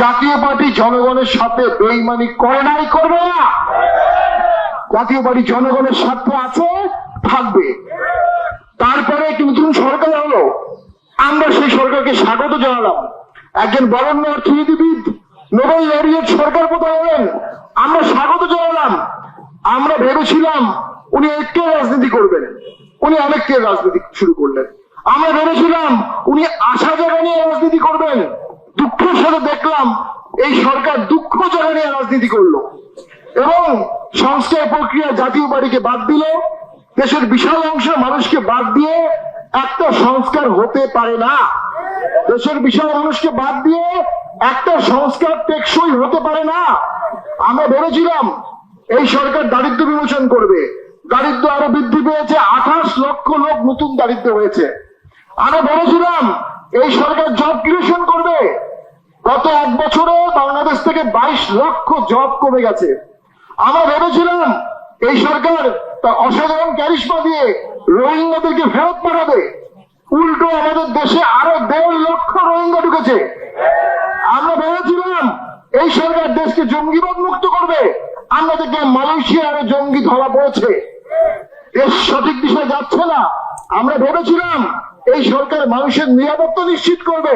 জাতীয় পার্টি জনগণের সাথে বেইমানি করে নাই, করবে না। জাতীয় পার্টি জনগণের স্বার্থে আছে, থাকবে। তারপরে একটি নতুন সরকার হলো, আমরা সেই সরকারকে স্বাগত জানালাম। একজন বরেণ্য অর্থনীতিবিদ, নোবেল লরিয়েট সরকার প্রধান হলেন, আমরা স্বাগত জানালাম। আমরা ভেবেছিলাম উনি একটু রাজনীতি করবেন, উনি অনেককে রাজনীতি শুরু করলেন। আমরা ভেবেছিলাম উনি আশা জায়গা নিয়ে রাজনীতি করবেন, দুঃখের সাথে দেখলাম এই সরকার দুঃখ জায়গা নিয়ে রাজনীতি করলো এবং সংস্কার প্রক্রিয়া জাতীয় পার্টিকে বাদ দিল। দেশের বিশাল অংশের মানুষকে বাদ দিয়ে একটা সংস্কার হতে পারে না। দেশের বিশাল মানুষকে বাদ দিয়ে একটা সংস্কার টেকসই হতে পারে না। আমরা ভেবেছিলাম এই সরকার দারিদ্র বিমোচন করবে, দারিদ্র আরো বৃদ্ধি পেয়েছে, 28 লক্ষ লোক নতুন দারিদ্র হয়েছে। আমরা ভেবেছিলাম এই সরকার জব ক্রিয়েশন করবে, গত 1 বছরে বাংলাদেশ থেকে 22 লক্ষ জব কমে গেছে। আমরা ভেবেছিলাম এই সরকার তার অসাধারণ ক্যারিশমা দিয়ে রোহিঙ্গাদেরকে ফেরত পাঠাবে, উল্টো আমাদের দেশে আরো 1.5 লক্ষ রোহিঙ্গা ঢুকেছে। আমরা ভেবেছিলাম এই সরকার দেশকে জঙ্গিবাদ মুক্ত করবে, আমরা দেখলাম মালয়েশিয়ার জঙ্গি ধরা পড়েছে, দেশ সঠিক দিশায় যাচ্ছে না। আমরা ভেবেছিলাম এই সরকার মানুষের নিরাপত্তা নিশ্চিত করবে,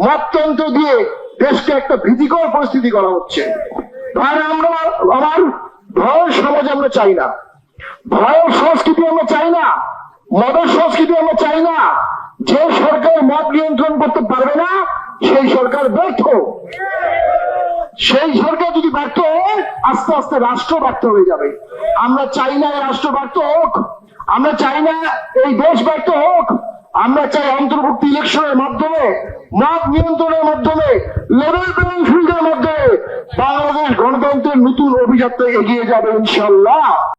মততন্ত্র দিয়ে দেশকে একটা ভীতিকর পরিস্থিতি করা হচ্ছে। আর আমরা আমার ভয়ের সমাজ আমরা চাই না, ভয়ের সংস্কৃতি আমরা চাই না, মদের সংস্কৃতি আমরা চাই না। যে সরকার মদ নিয়ন্ত্রণ করতে পারবে না সেই সরকার ব্যর্থ। সেই সরকার যদি ব্যর্থ হয় আস্তে আস্তে রাষ্ট্র ব্যর্থ হয়ে যাবে। আমরা চাই না এই রাষ্ট্র ব্যর্থ হোক, আমরা চাই না এই দেশ ব্যর্থ হোক। আমরা চাই অন্তর্ভুক্তি ইলেকশনের মাধ্যমে, মদ নিয়ন্ত্রণের মাধ্যমে, লেভেল প্লেইং ফিল্ডের মাধ্যমে বাংলাদেশ গণতন্ত্রের নতুন অভিযাত্রা এগিয়ে যাবে ইনশাল্লাহ।